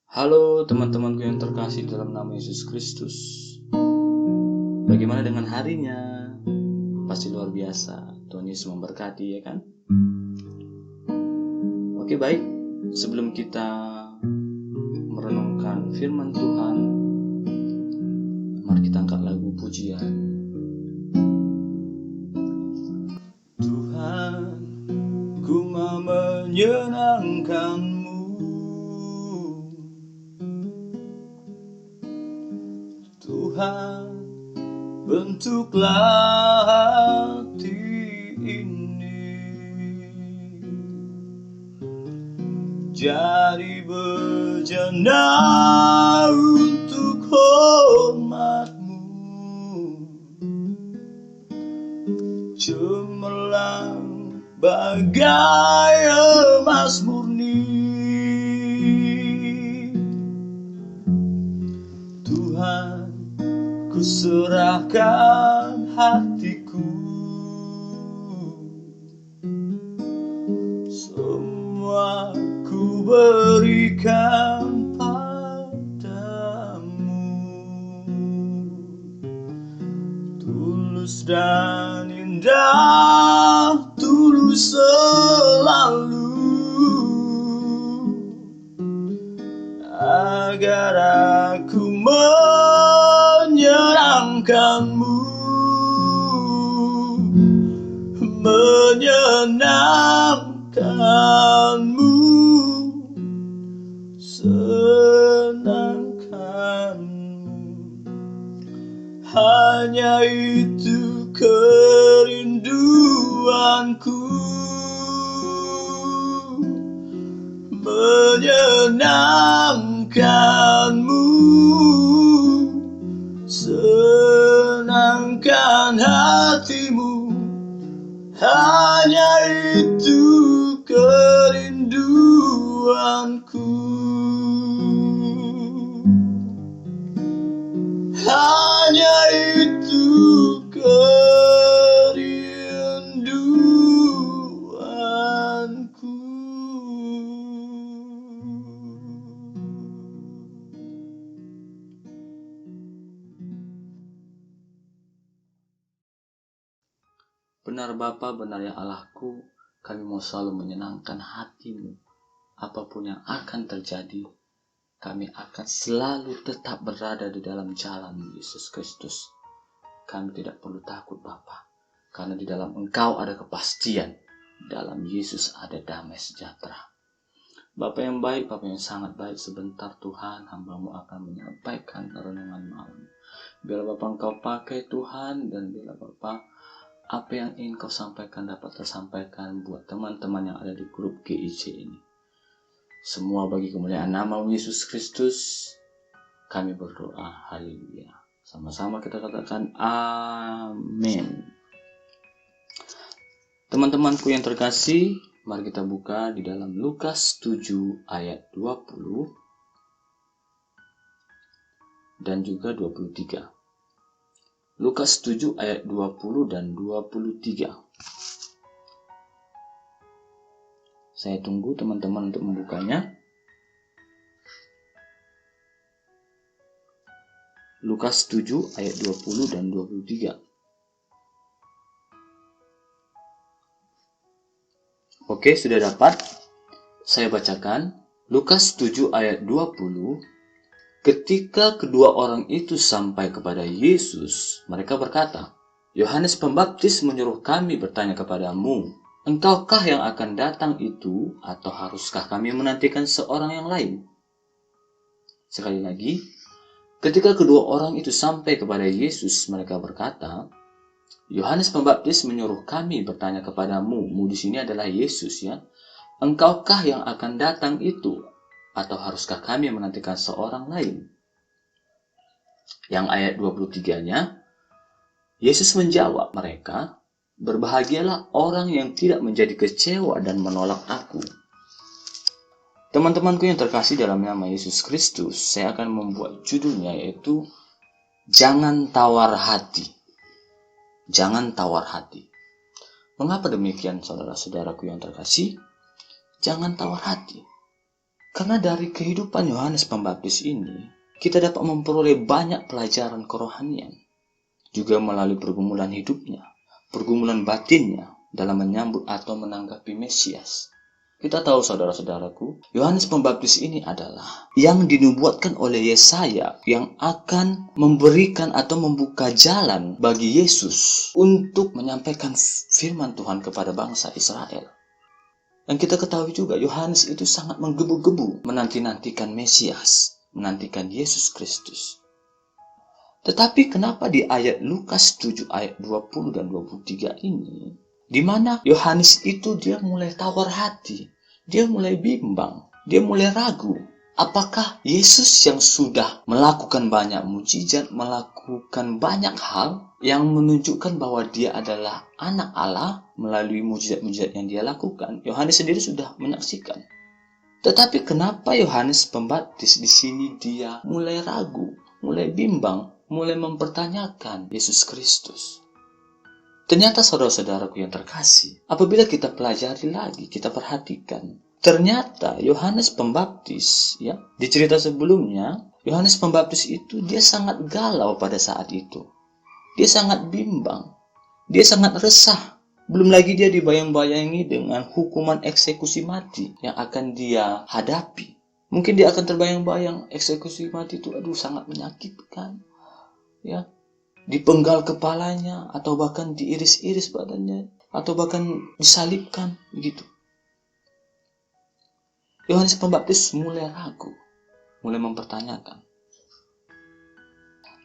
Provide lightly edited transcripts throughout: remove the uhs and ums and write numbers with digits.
Halo teman-temanku yang terkasih dalam nama Yesus Kristus. Bagaimana dengan harinya? Pasti luar biasa. Tuhan Yesus memberkati, ya kan? Oke, baik. Sebelum kita merenungkan firman Tuhan, mari kita angkat lagu pujian. Tuhan, ku mau menyenangkan Tuhan, bentuklah hati ini jadi bejana untuk hormat-Mu, cemerlang bagai emas murni. Tuhan, ku serahkan hatiku, semua ku berikan padamu. Tulus dan indah, tulus selalu, agar aku menyenangkan-Mu, menyenangkan-Mu, senangkan-Mu. Hanya itu kerinduanku, menyenangkan-Mu, senangkan hatimu. Hanya itu kerinduanku, hanya itu kerinduanku. Benar Bapa, benar ya Allahku, kami mau selalu menyenangkan hati-Mu. Apapun yang akan terjadi, kami akan selalu tetap berada di dalam jalan Yesus Kristus. Kami tidak perlu takut Bapa, karena di dalam Engkau ada kepastian. Dalam Yesus ada damai sejahtera. Bapa yang baik, Bapa yang sangat baik, sebentar Tuhan, hamba-Mu akan menyampaikan renungan malam. Biar Bapa Engkau pakai Tuhan, dan biar Bapa apa yang ingin Kau sampaikan dapat tersampaikan buat teman-teman yang ada di grup GIC ini. Semua bagi kemuliaan nama Yesus Kristus, kami berdoa. Haleluya. Sama-sama kita katakan amin. Teman-temanku yang terkasih, mari kita buka di dalam Lukas 7 ayat 20 dan juga 23. Lukas 7 ayat 20 dan 23. Saya tunggu teman-teman untuk membukanya. Lukas 7 ayat 20 dan 23. Oke, sudah dapat? Saya bacakan. Lukas 7 ayat 20. Ketika kedua orang itu sampai kepada Yesus, mereka berkata, Yohanes Pembaptis menyuruh kami bertanya kepadamu, Engkaukah yang akan datang itu, atau haruskah kami menantikan seorang yang lain? Sekali lagi, ketika kedua orang itu sampai kepada Yesus, mereka berkata, Yohanes Pembaptis menyuruh kami bertanya kepadamu, mu di sini adalah Yesus ya, Engkaukah yang akan datang itu, atau haruskah kami menantikan seorang lain? Yang ayat 23-nya, Yesus menjawab mereka, berbahagialah orang yang tidak menjadi kecewa dan menolak aku. Teman-temanku yang terkasih dalam nama Yesus Kristus, saya akan membuat judulnya yaitu Jangan Tawar Hati. Jangan tawar hati. Mengapa demikian saudara-saudaraku yang terkasih? Jangan tawar hati. Karena dari kehidupan Yohanes Pembaptis ini, kita dapat memperoleh banyak pelajaran kerohanian, juga melalui pergumulan hidupnya, pergumulan batinnya dalam menyambut atau menanggapi Mesias. Kita tahu saudara-saudaraku, Yohanes Pembaptis ini adalah yang dinubuatkan oleh Yesaya yang akan memberikan atau membuka jalan bagi Yesus untuk menyampaikan firman Tuhan kepada bangsa Israel. Dan kita ketahui juga Yohanes itu sangat menggebu-gebu menanti-nantikan Mesias, menantikan Yesus Kristus. Tetapi kenapa di ayat Lukas 7 ayat 20 dan 23 ini, di mana Yohanes itu dia mulai tawar hati, dia mulai bimbang, dia mulai ragu. Apakah Yesus yang sudah melakukan banyak mukjizat, melakukan banyak hal yang menunjukkan bahwa dia adalah anak Allah melalui mukjizat-mukjizat yang dia lakukan? Yohanes sendiri sudah menyaksikan. Tetapi kenapa Yohanes Pembaptis di sini dia mulai ragu, mulai bimbang, mulai mempertanyakan Yesus Kristus? Ternyata saudara-saudaraku yang terkasih, apabila kita pelajari lagi, kita perhatikan, ternyata Yohanes Pembaptis, ya, di cerita sebelumnya, Yohanes Pembaptis itu dia sangat galau pada saat itu. Dia sangat bimbang, dia sangat resah. Belum lagi dia dibayang-bayangi dengan hukuman eksekusi mati yang akan dia hadapi. Mungkin dia akan terbayang-bayang eksekusi mati itu, sangat menyakitkan, ya. Dipenggal kepalanya, atau bahkan diiris-iris badannya, atau bahkan disalibkan, begitu. Yohanes Pembaptis mulai ragu, mulai mempertanyakan.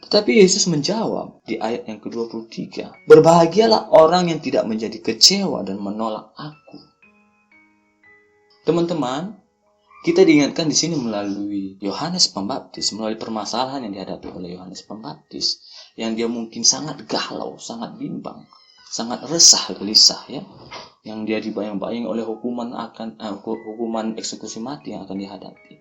Tetapi Yesus menjawab di ayat yang ke-23, "Berbahagialah orang yang tidak menjadi kecewa dan menolak aku." Teman-teman, kita diingatkan di sini melalui Yohanes Pembaptis, melalui permasalahan yang dihadapi oleh Yohanes Pembaptis, yang dia mungkin sangat galau, sangat bimbang, sangat resah, gelisah, ya, yang dia dibayang-bayang oleh hukuman eksekusi mati yang akan dihadapi.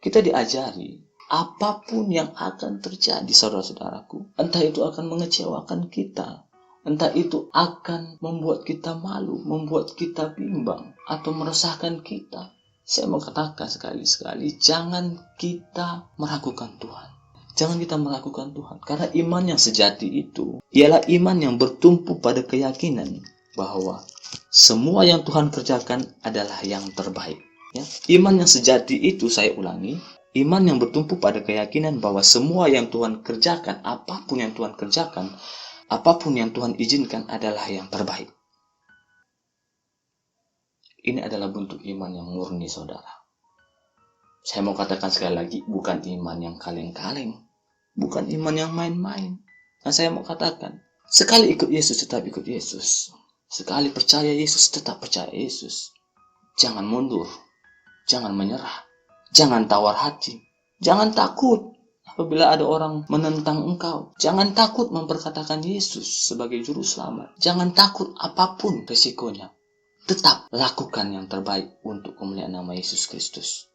Kita diajari, apapun yang akan terjadi, saudara-saudaraku, entah itu akan mengecewakan kita, entah itu akan membuat kita malu, membuat kita bimbang, atau meresahkan kita, saya mau katakan sekali-sekali, jangan kita meragukan Tuhan. Jangan kita meragukan Tuhan. Karena iman yang sejati itu ialah iman yang bertumpu pada keyakinan bahwa semua yang Tuhan kerjakan adalah yang terbaik. Ya. Iman yang sejati itu, saya ulangi, iman yang bertumpu pada keyakinan bahwa semua yang Tuhan kerjakan, apapun yang Tuhan kerjakan, apapun yang Tuhan izinkan adalah yang terbaik. Ini adalah bentuk iman yang murni, saudara. Saya mau katakan sekali lagi, bukan iman yang kaleng-kaleng, bukan iman yang main-main. Nah, saya mau katakan, sekali ikut Yesus tetap ikut Yesus, sekali percaya Yesus tetap percaya Yesus. Jangan mundur, jangan menyerah, jangan tawar hati, jangan takut apabila ada orang menentang engkau. Jangan takut memperkatakan Yesus sebagai juru selamat. Jangan takut apapun resikonya. Tetap lakukan yang terbaik untuk kemuliaan nama Yesus Kristus.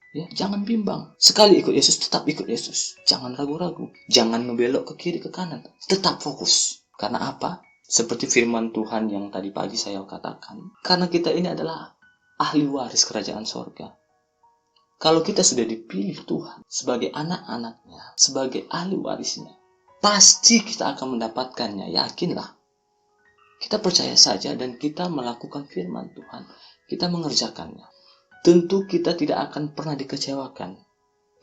Ya, jangan bimbang. Sekali ikut Yesus, tetap ikut Yesus. Jangan ragu-ragu. Jangan membelok ke kiri ke kanan. Tetap fokus. Karena apa? Seperti firman Tuhan yang tadi pagi saya katakan. Karena kita ini adalah ahli waris kerajaan sorga. Kalau kita sudah dipilih Tuhan sebagai anak-anaknya, sebagai ahli warisnya, pasti kita akan mendapatkannya. Yakinlah. Kita percaya saja dan kita melakukan firman Tuhan. Kita mengerjakannya. Tentu kita tidak akan pernah dikecewakan.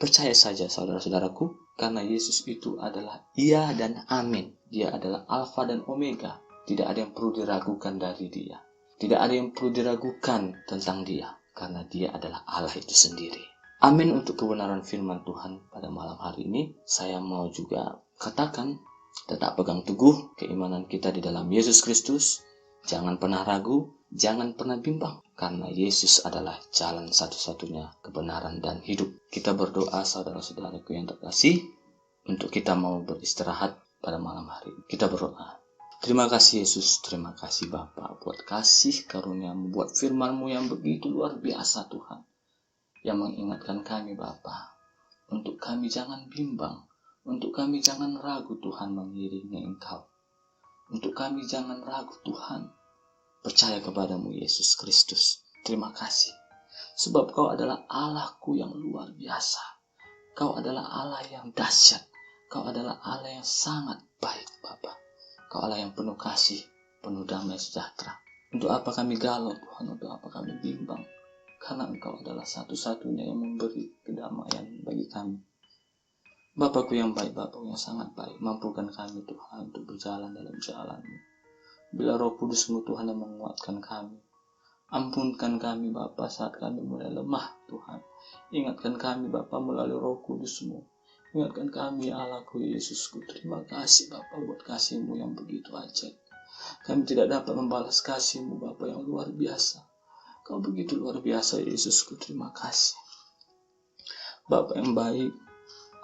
Percaya saja saudara-saudaraku, karena Yesus itu adalah Iya dan Amin. Dia adalah Alfa dan Omega. Tidak ada yang perlu diragukan dari Dia. Tidak ada yang perlu diragukan tentang Dia, karena Dia adalah Allah itu sendiri. Amin untuk kebenaran firman Tuhan pada malam hari ini. Saya mau juga katakan, tetap pegang teguh keimanan kita di dalam Yesus Kristus. Jangan pernah ragu, jangan pernah bimbang, karena Yesus adalah jalan satu-satunya kebenaran dan hidup. Kita berdoa saudara-saudaraku yang terkasih, untuk kita mau beristirahat pada malam hari. Kita berdoa. Terima kasih Yesus, terima kasih Bapa buat kasih karunia-Mu, buat firman-Mu yang begitu luar biasa Tuhan, yang mengingatkan kami Bapa, untuk kami jangan bimbang, untuk kami jangan ragu Tuhan mengiringi Engkau. Untuk kami jangan ragu Tuhan, percaya kepadamu Yesus Kristus. Terima kasih. Sebab Kau adalah Allah-Ku yang luar biasa. Kau adalah Allah yang dahsyat. Kau adalah Allah yang sangat baik, Bapa. Kau Allah yang penuh kasih, penuh damai sejahtera. Untuk apa kami galau, Tuhan? Untuk apa kami bimbang? Karena Engkau adalah satu-satunya yang memberi kedamaian bagi kami. Bapakku yang baik, Bapakku yang sangat baik, mampukan kami, Tuhan, untuk berjalan dalam jalan-Mu. Bila Roh Kudus-Mu, Tuhan, yang menguatkan kami. Ampunkan kami, Bapa, saat kami mulai lemah, Tuhan. Ingatkan kami, Bapa, melalui Roh Kudus-Mu. Ingatkan kami, Allahku, Yesusku. Terima kasih, Bapa, buat kasih-Mu yang begitu ajaib. Kami tidak dapat membalas kasih-Mu, Bapa, yang luar biasa. Kau begitu luar biasa, Yesusku. Terima kasih. Bapa yang baik,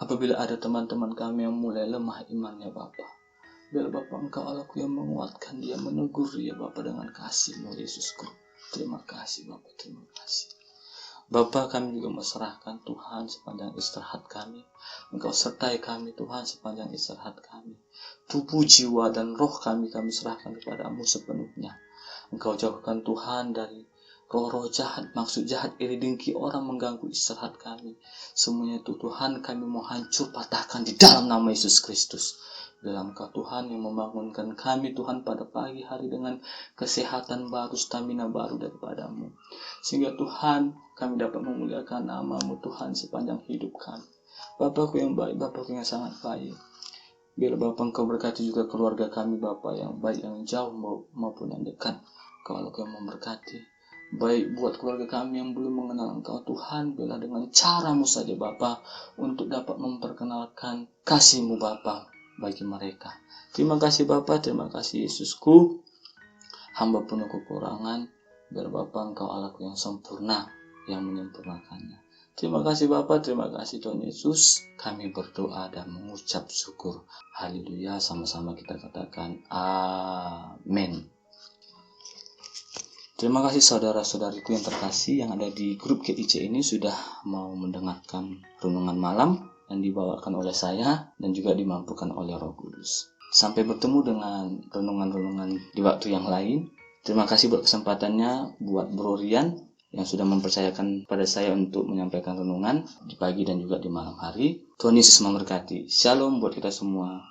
apabila ada teman-teman kami yang mulai lemah imannya, Bapa, biar Bapa Engkau Allahku yang menguatkan dia, menegur dia, Bapa, dengan kasih-Mu, Yesusku. Terima kasih, Bapa, terima kasih. Bapa, kami juga serahkan, Tuhan, sepanjang istirahat kami. Engkau sertai kami, Tuhan, sepanjang istirahat kami. Tubuh, jiwa, dan roh kami serahkan kepada-Mu sepenuhnya. Engkau jauhkan, Tuhan, dari roh-roh jahat, maksud jahat, iri dengki orang mengganggu istirahat kami. Semuanya itu, Tuhan, kami mau hancur, patahkan di dalam nama Yesus Kristus. Dalam Kau, Tuhan, yang membangunkan kami, Tuhan, pada pagi hari dengan kesehatan baru, stamina baru daripada-Mu. Sehingga, Tuhan, kami dapat memuliakan nama-Mu, Tuhan, sepanjang hidup kami. Bapakku yang baik, Bapakku yang sangat baik. Biar Bapa Engkau berkati juga keluarga kami, Bapa, yang baik, yang jauh maupun yang dekat. Kau Allah yang memberkati. Baik buat keluarga kami yang belum mengenal Engkau, Tuhan, bila dengan cara-Mu saja, Bapa, untuk dapat memperkenalkan kasih-Mu, Bapa, bagi mereka. Terima kasih, Bapa, terima kasih, Yesusku. Hamba penuh kekurangan, biar Bapa Engkau Allahku yang sempurna, yang menyempurnakannya. Terima kasih, Bapa, terima kasih, Tuhan Yesus. Kami berdoa dan mengucap syukur. Haleluya, sama-sama kita katakan amin. Terima kasih saudara-saudariku yang terkasih yang ada di grup GIC ini sudah mau mendengarkan renungan malam yang dibawakan oleh saya dan juga dimampukan oleh Roh Kudus. Sampai bertemu dengan renungan-renungan di waktu yang lain. Terima kasih buat kesempatannya buat Bro Rian yang sudah mempercayakan pada saya untuk menyampaikan renungan di pagi dan juga di malam hari. Tuhan Yesus memberkati. Shalom buat kita semua.